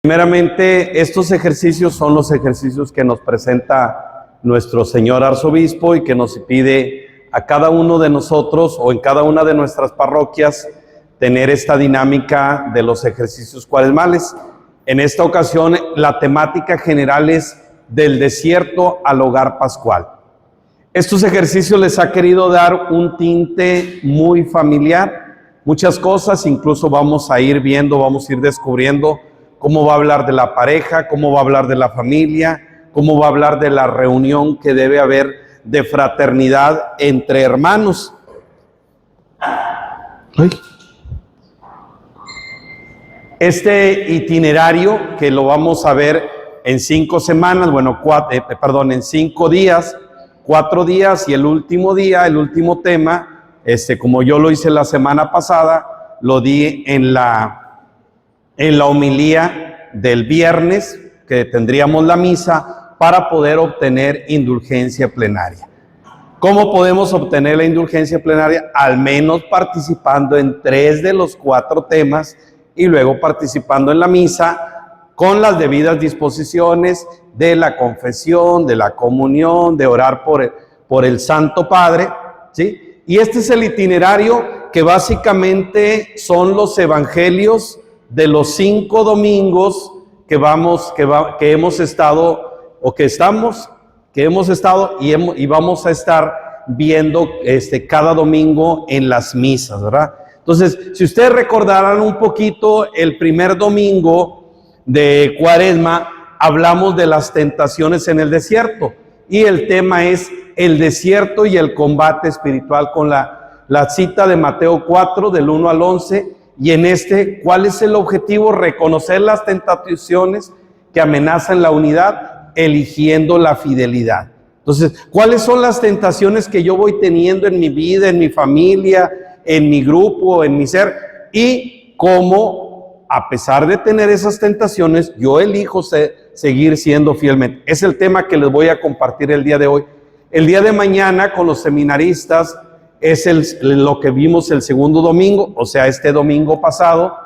Primeramente, estos ejercicios son los ejercicios que nos presenta nuestro señor arzobispo y que nos pide a cada uno de nosotros o en cada una de nuestras parroquias tener esta dinámica de los ejercicios cuaresmales. En esta ocasión, la temática general es del desierto al hogar pascual. Estos ejercicios les ha querido dar un tinte muy familiar, muchas cosas, incluso vamos a ir viendo, vamos a ir descubriendo cómo va a hablar de la pareja, cómo va a hablar de la familia, cómo va a hablar de la reunión que debe haber de fraternidad entre hermanos. Este itinerario que lo vamos a ver en 5 semanas, en 5 días, 4 días y el último día, el último tema, como yo lo hice la semana pasada, lo di en la homilía del viernes, que tendríamos la misa, para poder obtener indulgencia plenaria. ¿Cómo podemos obtener la indulgencia plenaria? Al menos participando en 3 de los 4 temas y luego participando en la misa con las debidas disposiciones de la confesión, de la comunión, de orar por el Santo Padre, ¿sí? Y este es el itinerario que básicamente son los evangelios de los 5 domingos que hemos estado y vamos a estar viendo cada domingo en las misas, ¿verdad? Entonces, si ustedes recordarán un poquito, el primer domingo de Cuaresma hablamos de las tentaciones en el desierto y el tema es el desierto y el combate espiritual con la cita de Mateo 4 del 1 al 11. Y en ¿cuál es el objetivo? Reconocer las tentaciones que amenazan la unidad, eligiendo la fidelidad. Entonces, ¿cuáles son las tentaciones que yo voy teniendo en mi vida, en mi familia, en mi grupo, en mi ser? Y cómo, a pesar de tener esas tentaciones, yo elijo seguir siendo fielmente. Es el tema que les voy a compartir el día de hoy. El día de mañana, con los seminaristas, es lo que vimos el segundo domingo, o sea, este domingo pasado,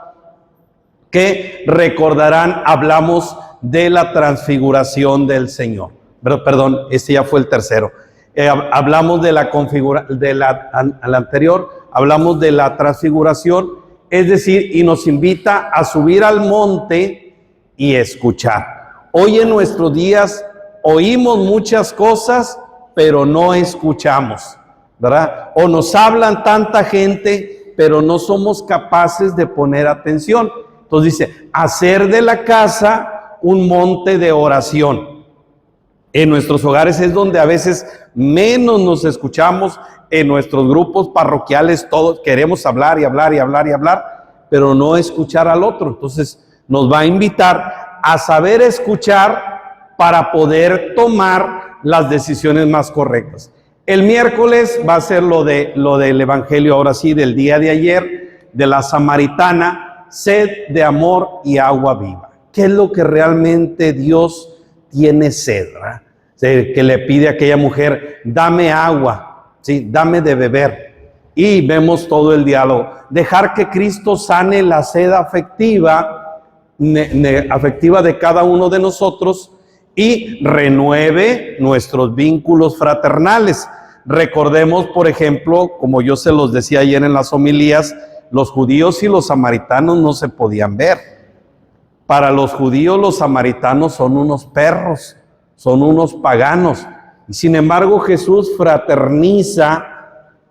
que recordarán, hablamos de la transfiguración del Señor. Perdón, este ya fue el tercero. Hablamos de al anterior, hablamos de la transfiguración, es decir, y nos invita a subir al monte y escuchar. Hoy en nuestros días oímos muchas cosas, pero no escuchamos, ¿verdad? O nos hablan tanta gente, pero no somos capaces de poner atención. Entonces dice, hacer de la casa un monte de oración. En nuestros hogares es donde a veces menos nos escuchamos, en nuestros grupos parroquiales todos queremos hablar y hablar y hablar y hablar, pero no escuchar al otro. Entonces nos va a invitar a saber escuchar para poder tomar las decisiones más correctas. El miércoles va a ser lo del evangelio, ahora sí, del día de ayer, de la samaritana, sed de amor y agua viva. ¿Qué es lo que realmente Dios tiene sed, ¿verdad? Que le pide a aquella mujer, dame agua, ¿sí? Dame de beber. Y vemos todo el diálogo. Dejar que Cristo sane la sed afectiva de cada uno de nosotros y renueve nuestros vínculos fraternales. Recordemos, por ejemplo, como yo se los decía ayer en las homilías, los judíos y los samaritanos no se podían ver. Para los judíos los samaritanos son unos perros, son unos paganos. Y sin embargo Jesús fraterniza,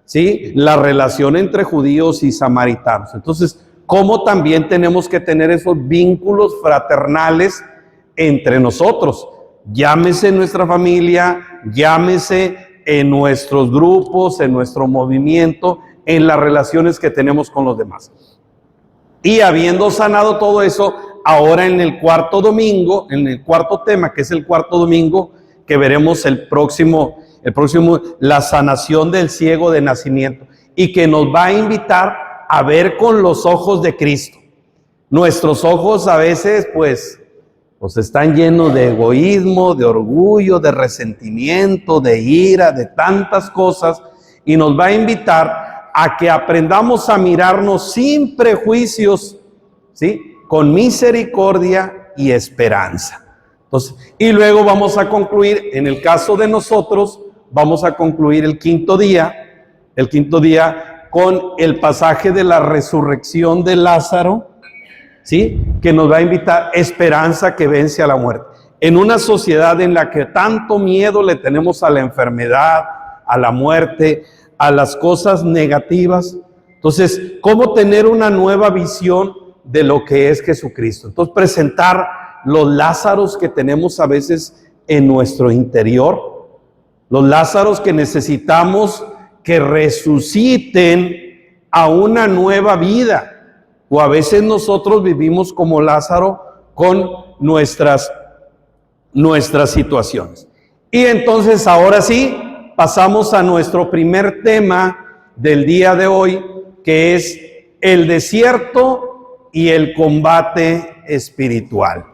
¿sí?, la relación entre judíos y samaritanos. Entonces, ¿cómo también tenemos que tener esos vínculos fraternales entre nosotros? Llámese en nuestra familia, llámese en nuestros grupos, en nuestro movimiento, en las relaciones que tenemos con los demás. Y habiendo sanado todo eso, ahora en el cuarto domingo, en el cuarto tema, que es el cuarto domingo, que veremos el próximo, la sanación del ciego de nacimiento, y que nos va a invitar a ver con los ojos de Cristo. Nuestros ojos a veces, pues están llenos de egoísmo, de orgullo, de resentimiento, de ira, de tantas cosas, y nos va a invitar a que aprendamos a mirarnos sin prejuicios, ¿sí?, con misericordia, y esperanza. Entonces, y luego vamos a concluir, en el caso de nosotros, vamos a concluir el quinto día con el pasaje de la resurrección de Lázaro, ¿sí? Que nos va a invitar esperanza que vence a la muerte. En una sociedad en la que tanto miedo le tenemos a la enfermedad, a la muerte, a las cosas negativas. Entonces, ¿cómo tener una nueva visión de lo que es Jesucristo? Entonces, presentar los Lázaros que tenemos a veces en nuestro interior, los Lázaros que necesitamos que resuciten a una nueva vida. O a veces nosotros vivimos como Lázaro con nuestras situaciones. Y entonces ahora sí, pasamos a nuestro primer tema del día de hoy, que es el desierto y el combate espiritual,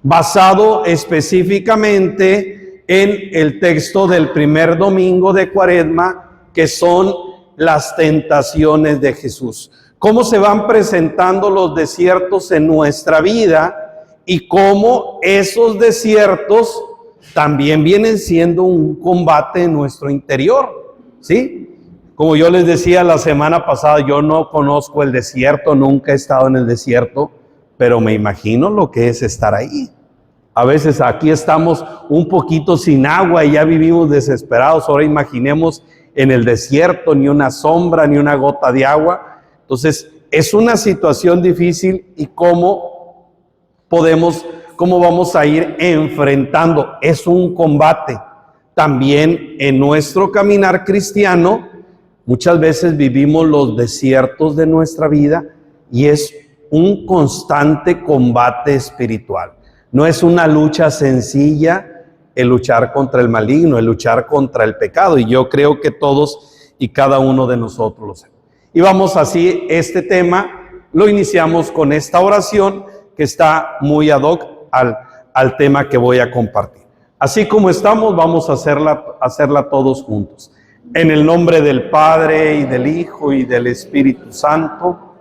basado específicamente en el texto del primer domingo de Cuaresma, que son las tentaciones de Jesús. Cómo se van presentando los desiertos en nuestra vida y cómo esos desiertos también vienen siendo un combate en nuestro interior, ¿sí? Como yo les decía la semana pasada, yo no conozco el desierto, nunca he estado en el desierto, pero me imagino lo que es estar ahí. A veces aquí estamos un poquito sin agua y ya vivimos desesperados. Ahora imaginemos en el desierto, ni una sombra, ni una gota de agua. Entonces, es una situación difícil y cómo vamos a ir enfrentando. Es un combate. También en nuestro caminar cristiano, muchas veces vivimos los desiertos de nuestra vida y es un constante combate espiritual. No es una lucha sencilla el luchar contra el maligno, el luchar contra el pecado. Y yo creo que todos y cada uno de nosotros lo sabemos. Y vamos así, este tema lo iniciamos con esta oración que está muy ad hoc al tema que voy a compartir. Así como estamos, vamos a hacerla todos juntos. En el nombre del Padre, y del Hijo, y del Espíritu Santo.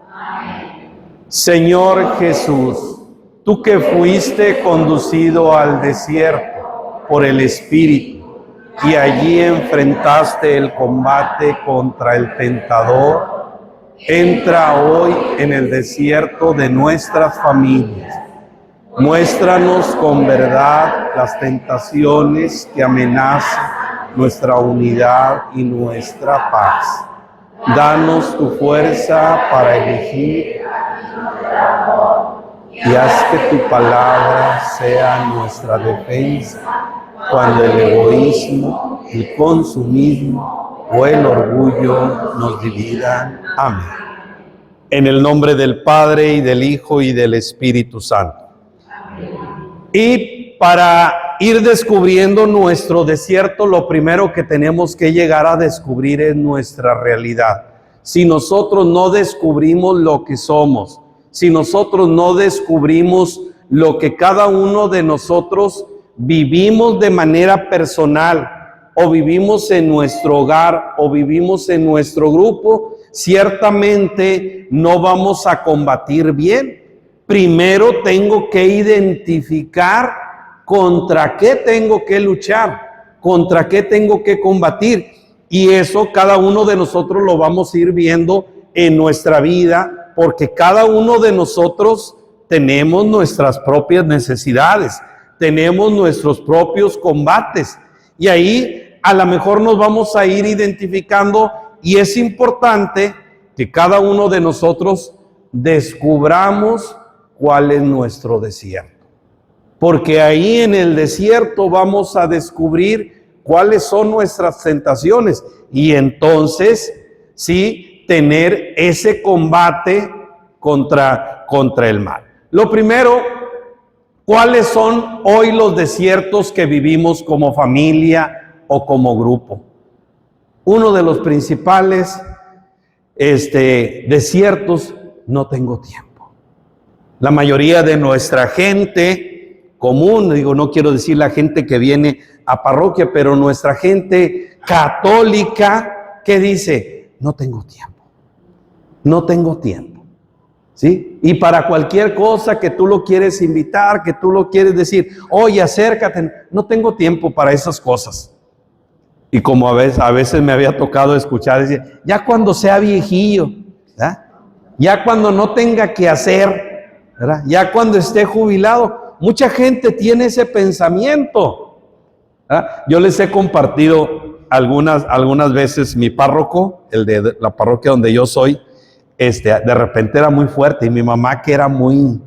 Señor Jesús, tú que fuiste conducido al desierto por el Espíritu, y allí enfrentaste el combate contra el tentador, entra hoy en el desierto de nuestras familias. Muéstranos con verdad las tentaciones que amenazan nuestra unidad y nuestra paz. Danos tu fuerza para elegir y haz que tu palabra sea nuestra defensa cuando el egoísmo, el consumismo o el orgullo nos dividan. Amén. En el nombre del Padre, y del Hijo, y del Espíritu Santo. Y para ir descubriendo nuestro desierto, lo primero que tenemos que llegar a descubrir es nuestra realidad. Si nosotros no descubrimos lo que somos, si nosotros no descubrimos lo que cada uno de nosotros vivimos de manera personal, o vivimos en nuestro hogar, o vivimos en nuestro grupo, ciertamente no vamos a combatir bien. Primero tengo que identificar contra qué tengo que luchar, contra qué tengo que combatir. Y eso cada uno de nosotros lo vamos a ir viendo en nuestra vida, porque cada uno de nosotros tenemos nuestras propias necesidades, tenemos nuestros propios combates. Y ahí a lo mejor nos vamos a ir identificando, y es importante que cada uno de nosotros descubramos cuál es nuestro desierto. Porque ahí en el desierto vamos a descubrir cuáles son nuestras tentaciones y entonces sí tener ese combate contra el mal. Lo primero, ¿cuáles son hoy los desiertos que vivimos como familia o como grupo? Uno de los principales desiertos: no tengo tiempo. La mayoría de nuestra gente común, no quiero decir la gente que viene a parroquia, pero nuestra gente católica, ¿qué dice? No tengo tiempo. No tengo tiempo. ¿sí? Y para cualquier cosa que tú lo quieres invitar, que tú lo quieres decir, oye, acércate, no tengo tiempo para esas cosas. Y como a veces me había tocado escuchar, decir, ya cuando sea viejillo, ¿verdad? Ya cuando no tenga que hacer, ¿verdad? Ya cuando esté jubilado, mucha gente tiene ese pensamiento, ¿verdad? Yo les he compartido algunas veces mi párroco, el de la parroquia donde yo soy, de repente era muy fuerte, y mi mamá, que era muy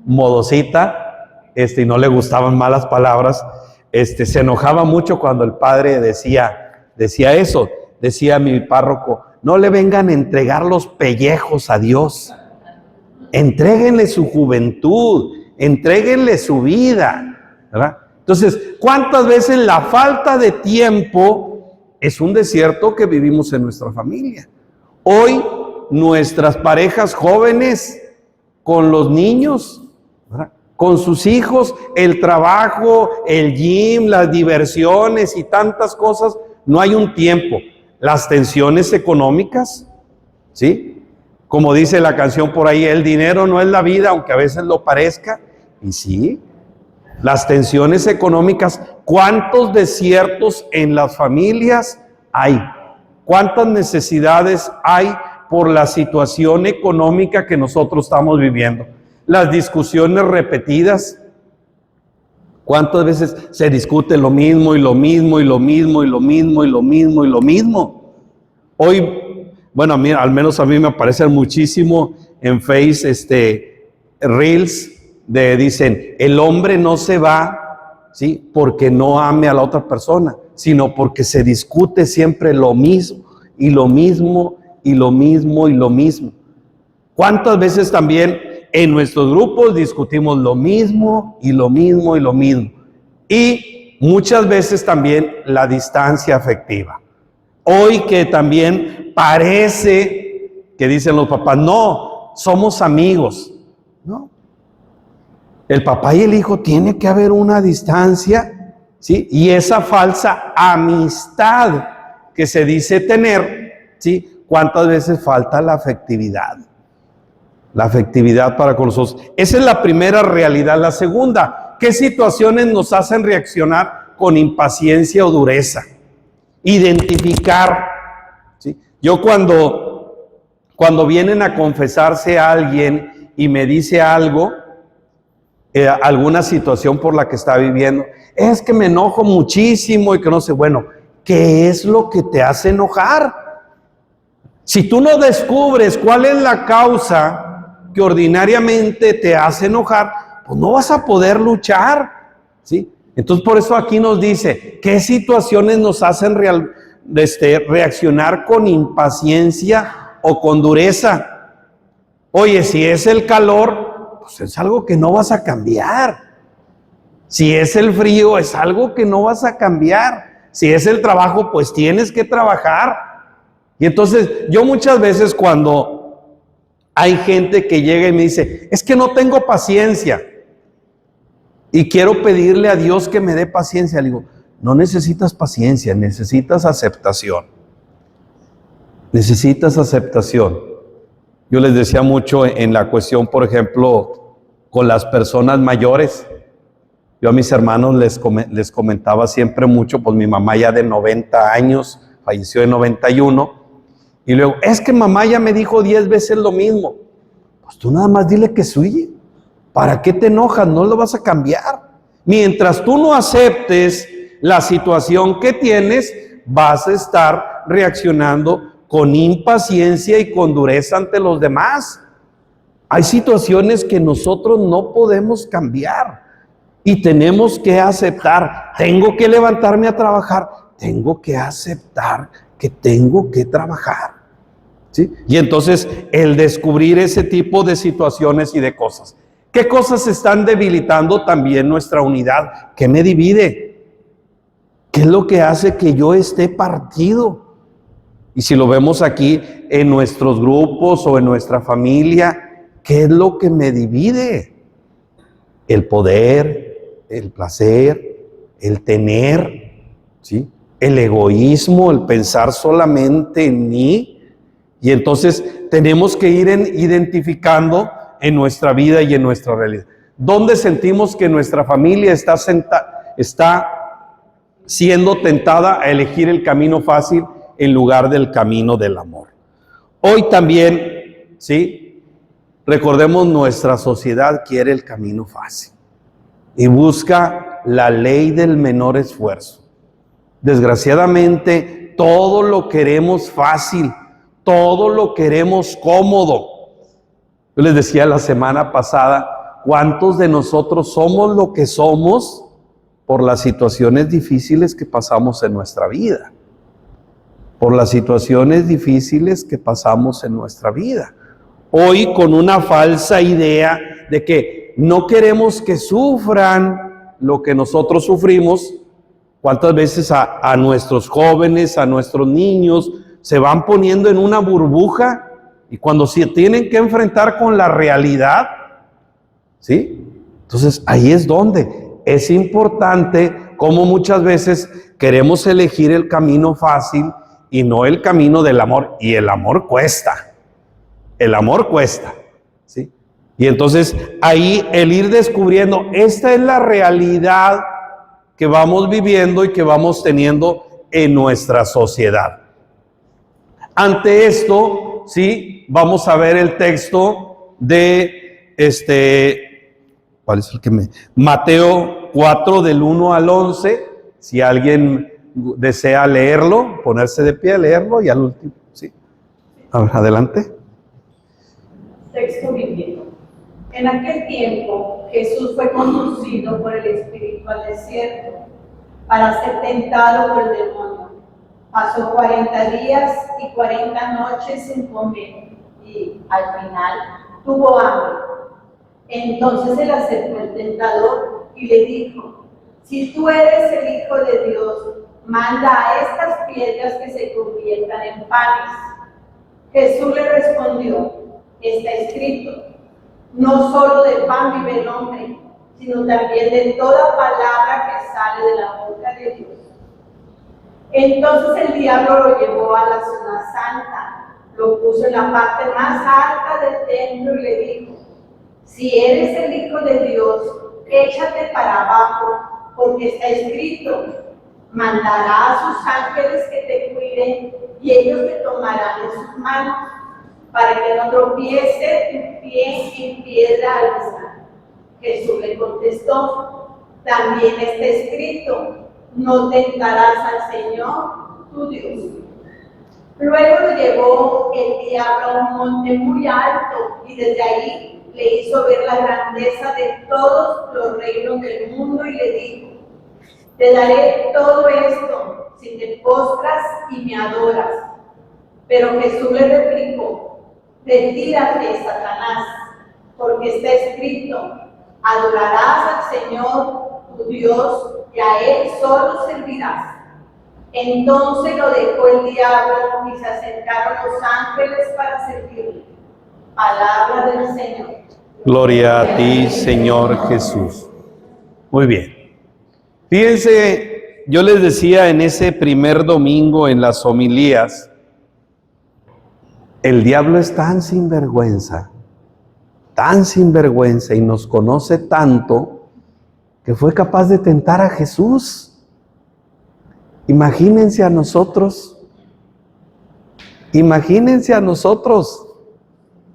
modosita, y no le gustaban malas palabras, se enojaba mucho cuando el padre decía eso. Decía mi párroco, no le vengan a entregar los pellejos a Dios, entréguenle su juventud, entréguenle su vida, ¿verdad? Entonces, ¿cuántas veces la falta de tiempo es un desierto que vivimos en nuestra familia? Hoy nuestras parejas jóvenes con los niños, ¿verdad?, con sus hijos, el trabajo, el gym, las diversiones y tantas cosas, no hay un tiempo. Las tensiones económicas, ¿sí? Como dice la canción por ahí, el dinero no es la vida, aunque a veces lo parezca. Y sí, las tensiones económicas, ¿cuántos desiertos en las familias hay? ¿Cuántas necesidades hay por la situación económica que nosotros estamos viviendo? Las discusiones repetidas. ¿Cuántas veces se discute lo mismo y lo mismo y lo mismo y lo mismo y lo mismo y lo mismo? Hoy, bueno, al menos a mí me aparecen muchísimo en Face, Reels, dicen, el hombre no se va, ¿sí?, porque no ame a la otra persona, sino porque se discute siempre lo mismo y lo mismo y lo mismo y lo mismo. ¿Cuántas veces también en nuestros grupos discutimos lo mismo y lo mismo y lo mismo? Y muchas veces también la distancia afectiva. Hoy que también parece que dicen los papás, no, somos amigos. No. El papá y el hijo tiene que haber una distancia, ¿sí? Y esa falsa amistad que se dice tener, ¿sí? ¿Cuántas veces falta la afectividad? La afectividad para con nosotros. Esa es la primera realidad. La segunda, ¿qué situaciones nos hacen reaccionar con impaciencia o dureza? Identificar, ¿sí? Yo cuando vienen a confesarse a alguien y me dice algo, alguna situación por la que está viviendo, es que me enojo muchísimo y que no sé, bueno, ¿qué es lo que te hace enojar? Si tú no descubres cuál es la causa que ordinariamente te hace enojar, pues no vas a poder luchar, ¿sí? Entonces por eso aquí nos dice, ¿qué situaciones nos hacen reaccionar con impaciencia o con dureza? Oye, si es el calor, pues es algo que no vas a cambiar. Si es el frío, es algo que no vas a cambiar. Si es el trabajo, pues tienes que trabajar. Y entonces yo muchas veces cuando hay gente que llega y me dice, es que no tengo paciencia y quiero pedirle a Dios que me dé paciencia, le digo, no necesitas paciencia, necesitas aceptación. Necesitas aceptación. Yo les decía mucho en la cuestión, por ejemplo, con las personas mayores. Yo a mis hermanos les comentaba siempre mucho, pues mi mamá ya de 90 años, falleció en 91, y luego, es que mamá ya me dijo 10 veces lo mismo. Pues tú nada más dile que suye. ¿Para qué te enojas? No lo vas a cambiar. Mientras tú no aceptes la situación que tienes, vas a estar reaccionando con impaciencia y con dureza ante los demás. Hay situaciones que nosotros no podemos cambiar y tenemos que aceptar. Tengo que levantarme a trabajar. Tengo que aceptar que tengo que trabajar, ¿sí? Y entonces el descubrir ese tipo de situaciones y de cosas. ¿Qué cosas están debilitando también nuestra unidad? ¿Qué me divide? ¿Qué es lo que hace que yo esté partido? Y si lo vemos aquí en nuestros grupos o en nuestra familia, ¿qué es lo que me divide? El poder, el placer, el tener, ¿sí? El egoísmo, el pensar solamente en mí. Y entonces tenemos que ir identificando en nuestra vida y en nuestra realidad. ¿Dónde sentimos que nuestra familia está siendo tentada a elegir el camino fácil en lugar del camino del amor? Hoy también, ¿sí? Recordemos, nuestra sociedad quiere el camino fácil y busca la ley del menor esfuerzo. Desgraciadamente, todo lo queremos fácil, todo lo queremos cómodo. Yo les decía la semana pasada, ¿cuántos de nosotros somos lo que somos por las situaciones difíciles que pasamos en nuestra vida? Por las situaciones difíciles que pasamos en nuestra vida. Hoy con una falsa idea de que no queremos que sufran lo que nosotros sufrimos. ¿Cuántas veces a nuestros jóvenes, a nuestros niños, se van poniendo en una burbuja y cuando se tienen que enfrentar con la realidad, ¿sí? Entonces ahí es donde es importante, como muchas veces queremos elegir el camino fácil y no el camino del amor, y el amor cuesta, ¿sí? Y entonces ahí el ir descubriendo, esta es la realidad que vamos viviendo y que vamos teniendo en nuestra sociedad. Ante esto, ¿sí? Vamos a ver el texto de ¿cuál es el que Mateo 4 del 1 al 11, si alguien desea leerlo, ponerse de pie a leerlo y al último, ¿sí? A ver, adelante. Texto bíblico. En aquel tiempo Jesús fue conducido por el Espíritu al desierto para ser tentado por el demonio. Pasó 40 días y 40 noches sin comer y al final tuvo hambre. Entonces se le acercó el tentador y le dijo: si tú eres el Hijo de Dios, manda a estas piedras que se conviertan en panes. Jesús le respondió: está escrito, no solo de pan vive el hombre, sino también de toda palabra que sale de la boca de Dios. Entonces el diablo lo llevó a la zona santa, lo puso en la parte más alta del templo y le dijo: si eres el Hijo de Dios, échate para abajo, porque está escrito, mandará a sus ángeles que te cuiden y ellos te tomarán en sus manos, para que no tropiece tu pie en piedra al pisar. Jesús le contestó: también está escrito, no tentarás al Señor tu Dios. Luego lo llevó el diablo a un monte muy alto y desde ahí le hizo ver la grandeza de todos los reinos del mundo y le dijo: te daré todo esto si te postras y me adoras. Pero Jesús le replicó: retírate, Satanás, porque está escrito, adorarás al Señor tu Dios y a Él solo servirás. Entonces lo dejó el diablo y se acercaron los ángeles para servirle. Palabra del Señor. Gloria a ti, Señor Jesús. Muy bien. Fíjense, yo les decía en ese primer domingo en las homilías, el diablo es tan sinvergüenza y nos conoce tanto que fue capaz de tentar a Jesús. Imagínense a nosotros,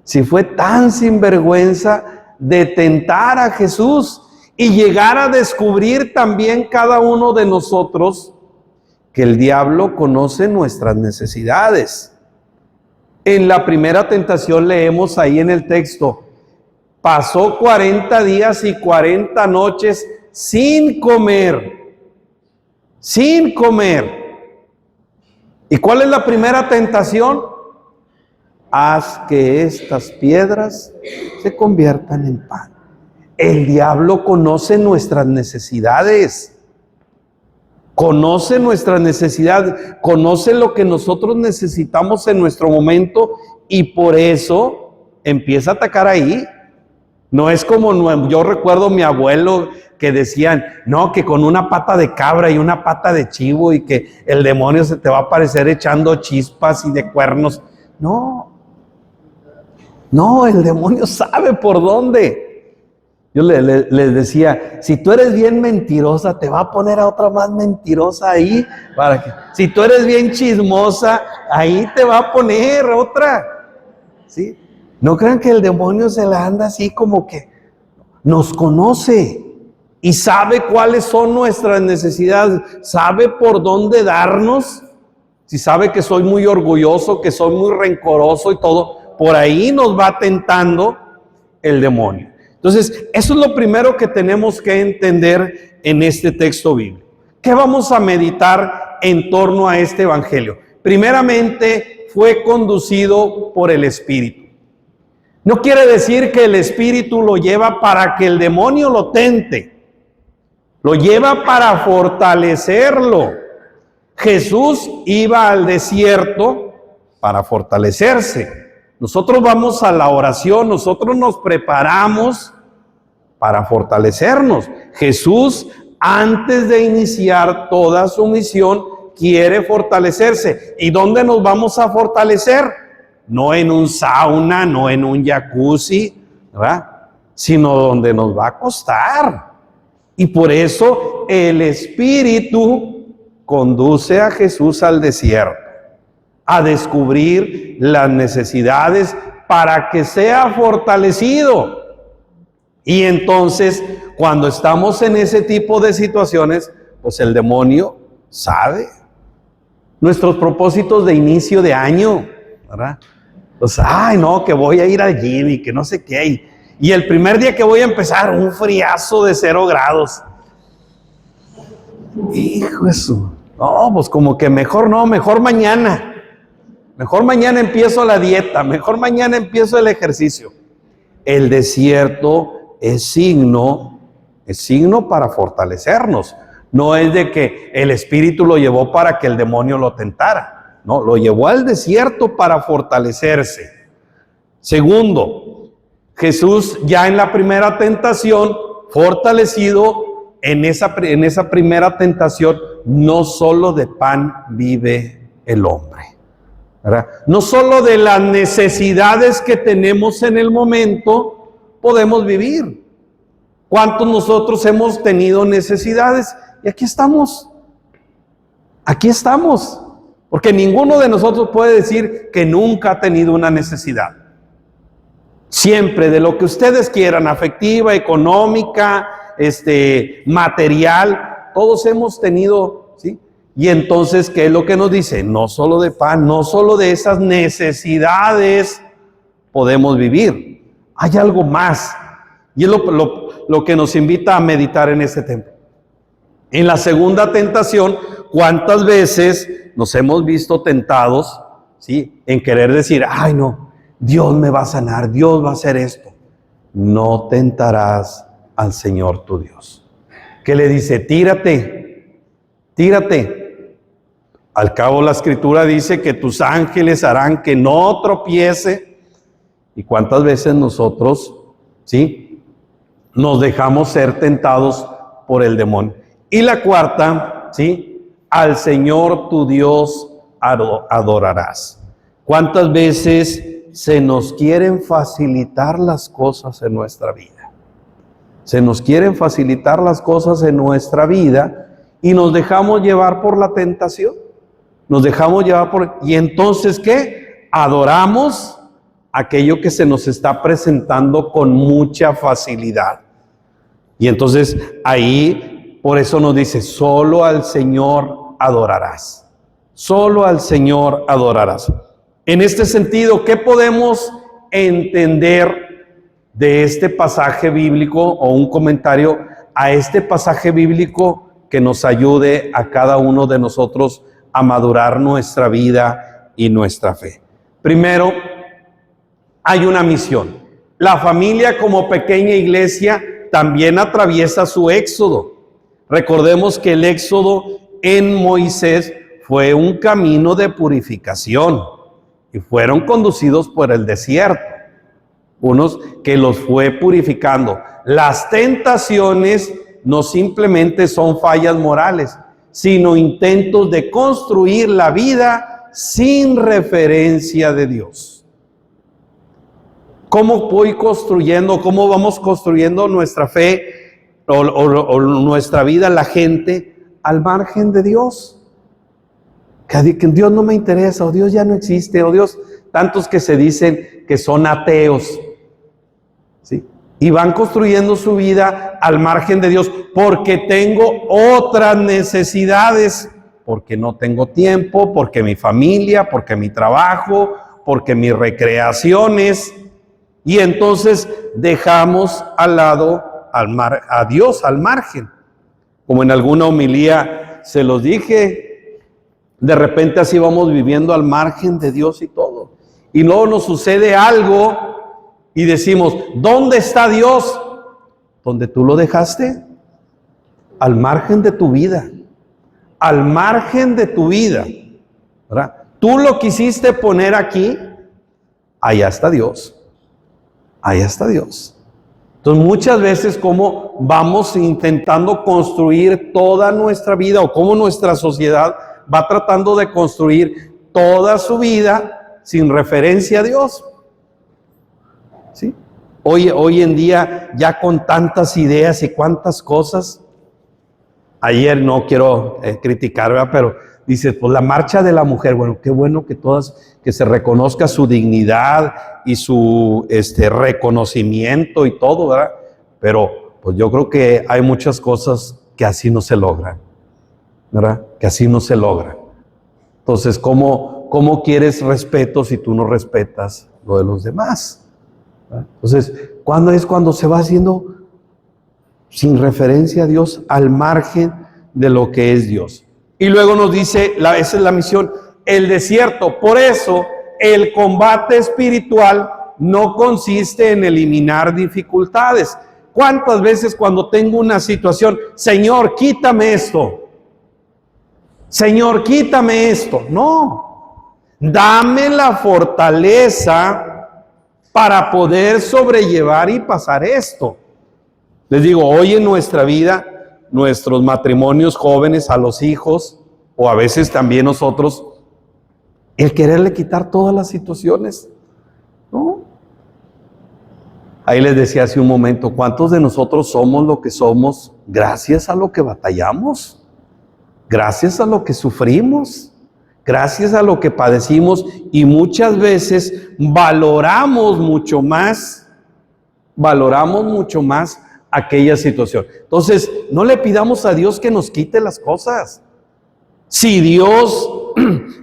si fue tan sinvergüenza de tentar a Jesús y llegar a descubrir también cada uno de nosotros que el diablo conoce nuestras necesidades. En la primera tentación leemos ahí en el texto, pasó 40 días y 40 noches sin comer. ¿Y cuál es la primera tentación? Haz que estas piedras se conviertan en pan. El diablo conoce nuestras necesidades. Conoce lo que nosotros necesitamos en nuestro momento y por eso empieza a atacar ahí. No es como yo recuerdo mi abuelo que decían, no, que con una pata de cabra y una pata de chivo y que el demonio se te va a aparecer echando chispas y de cuernos. No, el demonio sabe por dónde. Yo les decía, si tú eres bien mentirosa, te va a poner a otra más mentirosa ahí. Si tú eres bien chismosa, ahí te va a poner otra. ¿Sí? No crean que el demonio se la anda así como que nos conoce y sabe cuáles son nuestras necesidades, sabe por dónde darnos. Si sabe que soy muy orgulloso, que soy muy rencoroso y todo, por ahí nos va tentando el demonio. Entonces, eso es lo primero que tenemos que entender en este texto bíblico. ¿Qué vamos a meditar en torno a este evangelio? Primeramente, fue conducido por el Espíritu. No quiere decir que el Espíritu lo lleva para que el demonio lo tente. Lo lleva para fortalecerlo. Jesús iba al desierto para fortalecerse. Nosotros vamos a la oración, nosotros nos preparamos para fortalecernos. Jesús, antes de iniciar toda su misión, quiere fortalecerse. ¿Y dónde nos vamos a fortalecer? No en un sauna, no en un jacuzzi, ¿verdad? Sino donde nos va a costar. Y por eso el Espíritu conduce a Jesús al desierto, a descubrir las necesidades para que sea fortalecido. Y entonces, cuando estamos en ese tipo de situaciones, pues el demonio sabe nuestros propósitos de inicio de año, ¿verdad? Pues, ay, no, que voy a ir al gym y que no sé qué. Y el primer día que voy a empezar, un friazo de 0 grados. Hijo de su... No, pues como que mejor no, mejor mañana. Mejor mañana empiezo la dieta, mejor mañana empiezo el ejercicio. El desierto es signo para fortalecernos. No es de que el Espíritu lo llevó para que el demonio lo tentara. No, lo llevó al desierto para fortalecerse. Segundo, Jesús ya en la primera tentación, fortalecido en esa primera tentación, no solo de pan vive el hombre, ¿verdad? No solo de las necesidades que tenemos en el momento podemos vivir. ¿Cuántos nosotros hemos tenido necesidades? Y aquí estamos. Porque ninguno de nosotros puede decir que nunca ha tenido una necesidad. Siempre, de lo que ustedes quieran, afectiva, económica, material, todos hemos tenido, ¿sí? Y entonces, ¿qué es lo que nos dice? No solo de pan, no solo de esas necesidades podemos vivir. Hay algo más. Y es lo que nos invita a meditar en este tema. En la segunda tentación, ¿cuántas veces nos hemos visto tentados, ¿sí?, en querer decir, ay no, Dios me va a sanar, Dios va a hacer esto? No tentarás al Señor tu Dios. ¿Qué le dice? Tírate. Al cabo la Escritura dice que tus ángeles harán que no tropiece. ¿Y cuántas veces nosotros, sí, nos dejamos ser tentados por el demonio? Y la cuarta, ¿sí? Al Señor tu Dios adorarás. ¿Cuántas veces se nos quieren facilitar las cosas en nuestra vida? Se nos quieren facilitar las cosas en nuestra vida y nos dejamos llevar por la tentación. Nos dejamos llevar por... ¿Y entonces qué? Adoramos aquello que se nos está presentando con mucha facilidad. Y entonces ahí, por eso nos dice, solo al Señor adorarás. Solo al Señor adorarás. En este sentido, ¿qué podemos entender de este pasaje bíblico o un comentario a este pasaje bíblico que nos ayude a cada uno de nosotros a madurar nuestra vida y nuestra fe? Primero, hay una misión. La familia como pequeña iglesia también atraviesa su éxodo. Recordemos que el éxodo en Moisés fue un camino de purificación y fueron conducidos por el desierto, unos que los fue purificando. Las tentaciones no simplemente son fallas morales, sino intentos de construir la vida sin referencia de Dios. ¿Cómo voy construyendo, cómo vamos construyendo nuestra fe o nuestra vida, la gente, al margen de Dios? Que Dios no me interesa, o Dios ya no existe, o Dios, tantos que se dicen que son ateos, ¿sí? Y van construyendo su vida al margen de Dios, porque tengo otras necesidades, porque no tengo tiempo, porque mi familia, porque mi trabajo, porque mis recreaciones, y entonces dejamos al lado a Dios al margen. Como en alguna homilía se los dije, de repente así vamos viviendo al margen de Dios y todo. Y luego nos sucede algo y decimos, ¿dónde está Dios? ¿Dónde tú lo dejaste? Al margen de tu vida. Al margen de tu vida, ¿verdad? Tú lo quisiste poner aquí, allá está Dios. Allá está Dios. Entonces muchas veces como vamos intentando construir toda nuestra vida o como nuestra sociedad va tratando de construir toda su vida sin referencia a Dios. ¿Sí? Hoy en día ya con tantas ideas y cuantas cosas. Ayer no quiero criticar, ¿verdad? Pero dice, pues la marcha de la mujer, bueno, qué bueno que todas, que se reconozca su dignidad y su reconocimiento y todo, ¿verdad? Pero pues yo creo que hay muchas cosas que así no se logran, ¿verdad? Que así no se logran. Entonces, ¿cómo quieres respeto si tú no respetas lo de los demás? ¿Verdad? Entonces, ¿cuándo es cuando se va haciendo sin referencia a Dios, al margen de lo que es Dios? Y luego nos dice, esa es la misión, el desierto. Por eso, el combate espiritual no consiste en eliminar dificultades. ¿Cuántas veces cuando tengo una situación, Señor, quítame esto? Señor, quítame esto. No, dame la fortaleza para poder sobrellevar y pasar esto. Les digo, hoy en nuestra vida, nuestros matrimonios jóvenes, a los hijos, o a veces también nosotros, el quererle quitar todas las situaciones, ¿no? Ahí les decía hace un momento, ¿cuántos de nosotros somos lo que somos gracias a lo que batallamos? Gracias a lo que sufrimos, gracias a lo que padecimos, y muchas veces valoramos mucho más aquella situación. Entonces, no le pidamos a Dios que nos quite las cosas. Si Dios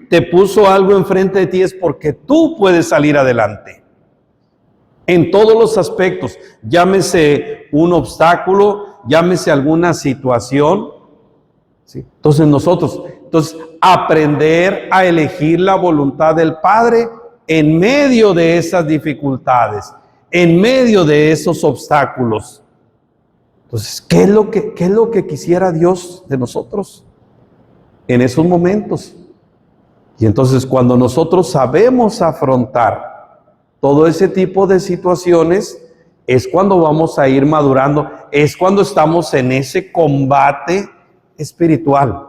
te puso algo enfrente de ti es porque tú puedes salir adelante. En todos los aspectos, llámese un obstáculo, llámese alguna situación, ¿sí? Entonces, aprender a elegir la voluntad del Padre en medio de esas dificultades, en medio de esos obstáculos. Entonces, ¿qué es lo que quisiera Dios de nosotros en esos momentos? Y entonces, cuando nosotros sabemos afrontar todo ese tipo de situaciones, es cuando vamos a ir madurando, es cuando estamos en ese combate espiritual.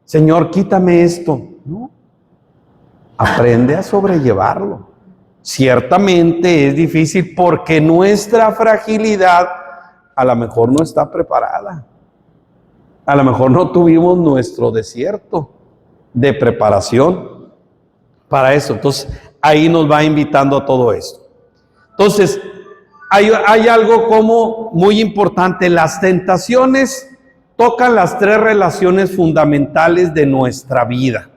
Señor, quítame esto. ¿No? Aprende a sobrellevarlo. Ciertamente es difícil porque nuestra fragilidad a lo mejor no está preparada. A lo mejor no tuvimos nuestro desierto de preparación para eso. Entonces, ahí nos va invitando a todo esto. Entonces, hay algo como muy importante. Las tentaciones tocan las tres relaciones fundamentales de nuestra vida.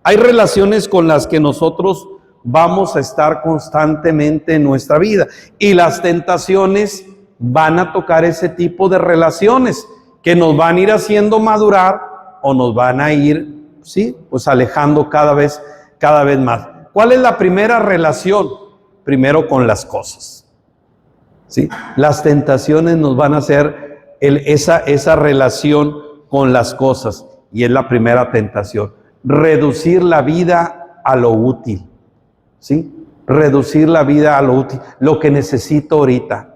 Hay relaciones con las que nosotros vamos a estar constantemente en nuestra vida, y las tentaciones van a tocar ese tipo de relaciones que nos van a ir haciendo madurar o nos van a ir, sí, pues alejando cada vez más. ¿Cuál es la primera relación? Primero con las cosas, ¿sí? Las tentaciones nos van a hacer esa relación con las cosas, y es la primera tentación, reducir la vida a lo útil, ¿sí? Reducir la vida a lo útil, lo que necesito ahorita.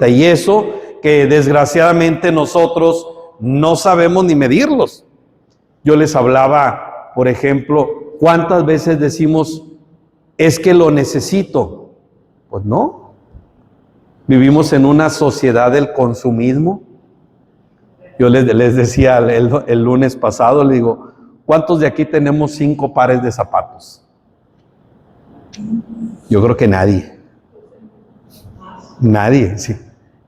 Y eso que desgraciadamente nosotros no sabemos ni medirlos. Yo les hablaba, por ejemplo, ¿cuántas veces decimos, es que lo necesito? Pues no. Vivimos en una sociedad del consumismo. Yo les decía el lunes pasado, le digo, ¿cuántos de aquí tenemos 5 pares de zapatos? Yo creo que nadie. Nadie, sí.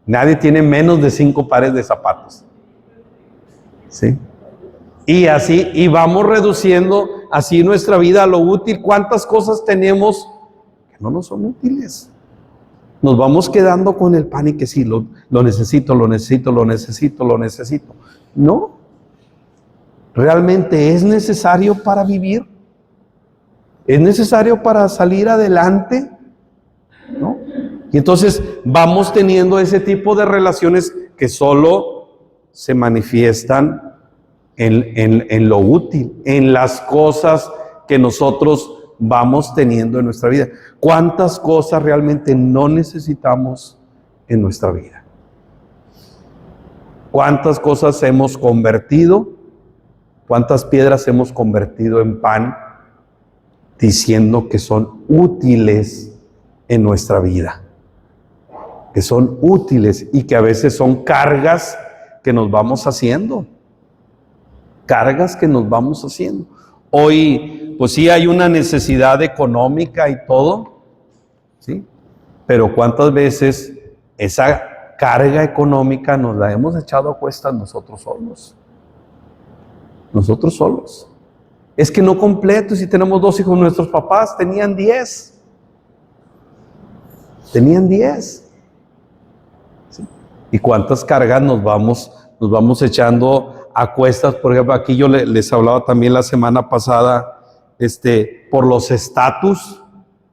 Nadie tiene menos de 5 pares de zapatos. ¿Sí? Y así, y vamos reduciendo así nuestra vida a lo útil. ¿Cuántas cosas tenemos que no nos son útiles? Nos vamos quedando con el pan y que sí, lo necesito, lo necesito, lo necesito, lo necesito. No. ¿Realmente es necesario para vivir? ¿Es necesario para salir adelante? ¿No? Y entonces vamos teniendo ese tipo de relaciones que solo se manifiestan en lo útil, en las cosas que nosotros vamos teniendo en nuestra vida. ¿Cuántas cosas realmente no necesitamos en nuestra vida? ¿Cuántas cosas hemos convertido? ¿Cuántas piedras hemos convertido en pan diciendo que son útiles en nuestra vida? Que son útiles y que a veces son cargas que nos vamos haciendo. Cargas que nos vamos haciendo. Hoy, pues sí hay una necesidad económica y todo, ¿sí? Pero ¿cuántas veces esa carga económica nos la hemos echado a cuestas nosotros solos? Nosotros solos. Es que no completo, si tenemos 2 hijos, nuestros papás tenían 10. Tenían 10. ¿Sí? ¿Y cuántas cargas nos vamos echando a cuestas? Por ejemplo, aquí yo les hablaba también la semana pasada, por los estatus,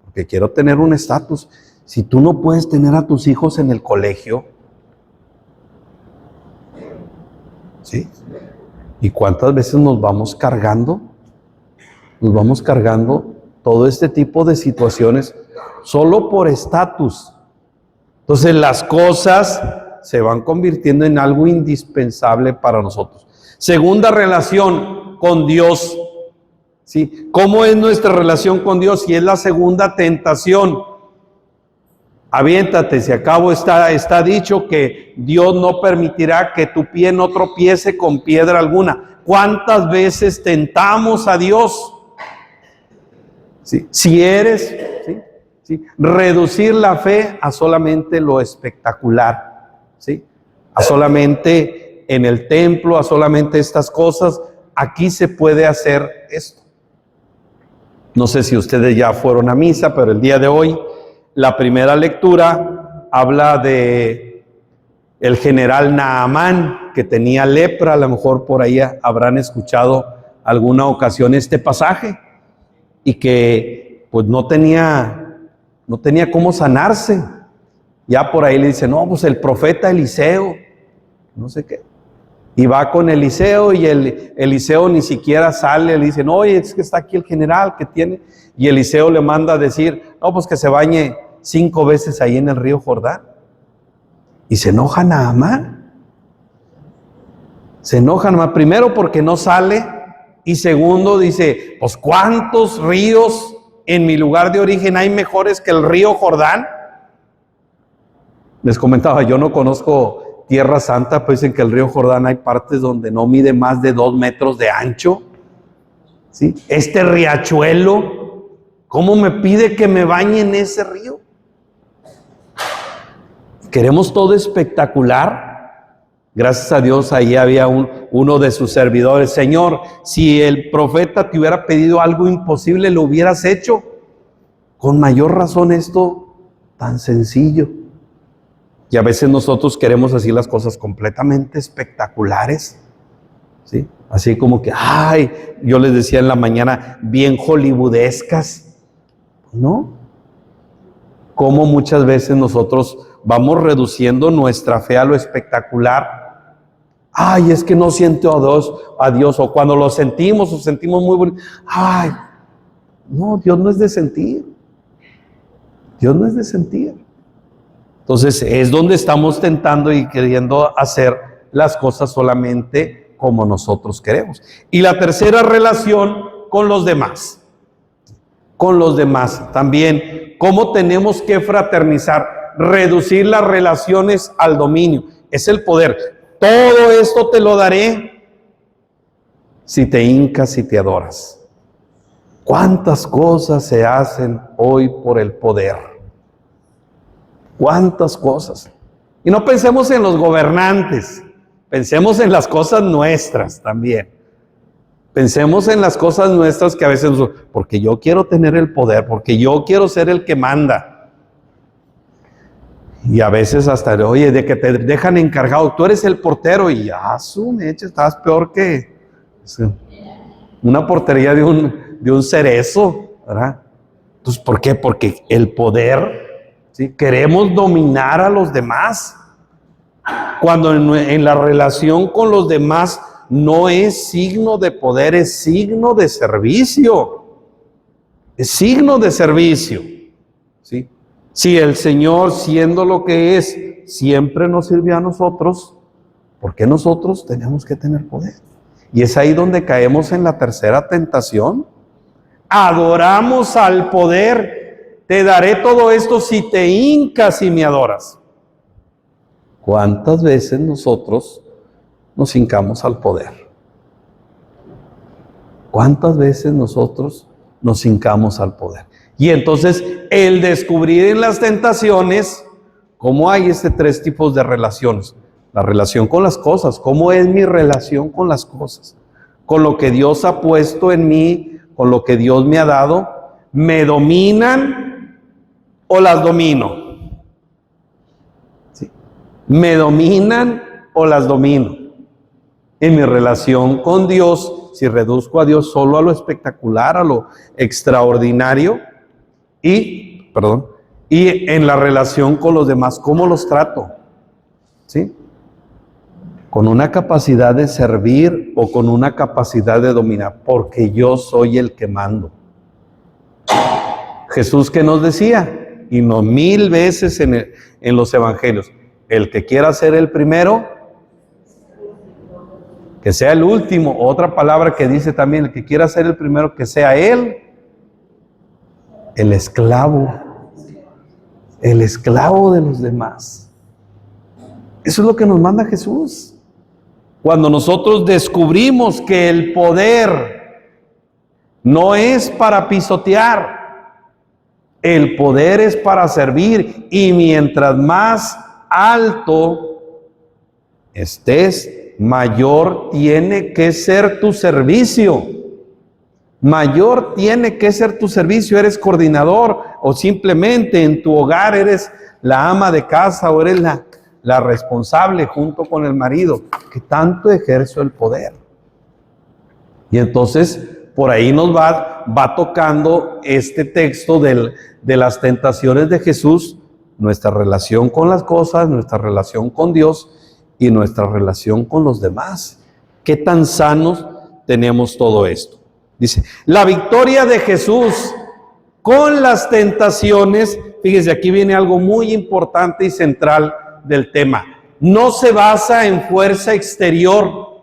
porque quiero tener un estatus. Si tú no puedes tener a tus hijos en el colegio, ¿sí? ¿Y cuántas veces nos vamos cargando? Nos vamos cargando todo este tipo de situaciones solo por estatus. Entonces las cosas se van convirtiendo en algo indispensable para nosotros. Segunda relación con Dios. ¿Sí? ¿Cómo es nuestra relación con Dios? Y es la segunda tentación. Aviéntate, si acabo está dicho que Dios no permitirá que tu pie no tropiece con piedra alguna. ¿Cuántas veces tentamos a Dios? ¿Sí? Si eres, ¿sí? ¿Sí? Reducir la fe a solamente lo espectacular, ¿sí? A solamente en el templo, a solamente estas cosas. Aquí se puede hacer esto. No sé si ustedes ya fueron a misa, pero el día de hoy la primera lectura habla de el general Naamán, que tenía lepra. A lo mejor por ahí habrán escuchado alguna ocasión este pasaje, y que pues no tenía cómo sanarse. Ya por ahí le dice, no, pues el profeta Eliseo, no sé qué. Y va con Eliseo, y Eliseo ni siquiera sale. Le dicen, oye, es que está aquí el general que tiene. Y Eliseo le manda a decir, no, pues que se bañe 5 veces ahí en el río Jordán. Y se enoja Naamán. Se enoja Naamán, primero porque no sale, y segundo dice, pues ¿cuántos ríos en mi lugar de origen hay mejores que el río Jordán? Les comentaba, yo no conozco Tierra Santa, pues dicen que el río Jordán hay partes donde no mide más de 2 metros de ancho. ¿Sí? Este riachuelo, ¿cómo me pide que me bañe en ese río? Queremos todo espectacular. Gracias a Dios, ahí había uno de sus servidores. Señor, si el profeta te hubiera pedido algo imposible, lo hubieras hecho. Con mayor razón esto tan sencillo. Y a veces nosotros queremos decir las cosas completamente espectaculares, ¿sí? Así como que, ay, yo les decía en la mañana, bien hollywoodescas. ¿No? Como muchas veces nosotros vamos reduciendo nuestra fe a lo espectacular. Ay, es que no siento a Dios, o cuando lo sentimos o sentimos muy bonito. Ay, no, Dios no es de sentir. Dios no es de sentir. Entonces es donde estamos tentando y queriendo hacer las cosas solamente como nosotros queremos. Y la tercera relación con los demás. Con los demás también. ¿Cómo tenemos que fraternizar? Reducir las relaciones al dominio. Es el poder. Todo esto te lo daré si te hincas y te adoras. ¿Cuántas cosas se hacen hoy por el poder? ¿Cuántas cosas? Y no pensemos en los gobernantes, pensemos en las cosas nuestras también. Pensemos en las cosas nuestras que a veces, porque yo quiero tener el poder, porque yo quiero ser el que manda. Y a veces hasta, oye, de que te dejan encargado, tú eres el portero y ya, su mecha, estás peor que una portería de un cerezo, ¿verdad? Entonces, ¿por qué? Porque el poder, ¿sí? Queremos dominar a los demás, cuando en la relación con los demás no es signo de poder, es signo de servicio. Es signo de servicio, ¿sí? Si el Señor, siendo lo que es, siempre nos sirvió a nosotros, ¿por qué nosotros tenemos que tener poder? Y es ahí donde caemos en la tercera tentación. Adoramos al poder. Te daré todo esto si te hincas y me adoras. ¿Cuántas veces nosotros nos hincamos al poder? ¿Cuántas veces nosotros nos hincamos al poder? Y entonces el descubrir en las tentaciones cómo hay tres tipos de relaciones. La relación con las cosas, cómo es mi relación con las cosas, con lo que Dios ha puesto en mí, con lo que Dios me ha dado. ¿Me dominan o las domino? ¿Sí? ¿Me dominan o las domino? En mi relación con Dios, si reduzco a Dios solo a lo espectacular, a lo extraordinario, y en la relación con los demás, ¿cómo los trato? ¿Sí? ¿Con una capacidad de servir o con una capacidad de dominar? Porque yo soy el que mando. Jesús, ¿qué nos decía? Y no 1000 veces en los evangelios: el que quiera ser el primero, que sea el último. Otra palabra que dice también: el que quiera ser el primero, que sea él el esclavo de los demás. Eso es lo que nos manda Jesús. Cuando nosotros descubrimos que el poder no es para pisotear, el poder es para servir, y mientras más alto estés, mayor tiene que ser tu servicio. Mayor tiene que ser tu servicio. Eres coordinador o simplemente en tu hogar eres la ama de casa o eres la responsable junto con el marido, que tanto ejerzo el poder. Y entonces por ahí nos va tocando este texto de las tentaciones de Jesús, nuestra relación con las cosas, nuestra relación con Dios y nuestra relación con los demás. ¿Qué tan sanos tenemos todo esto? Dice, la victoria de Jesús con las tentaciones. Fíjese, aquí viene algo muy importante y central del tema. No se basa en fuerza exterior,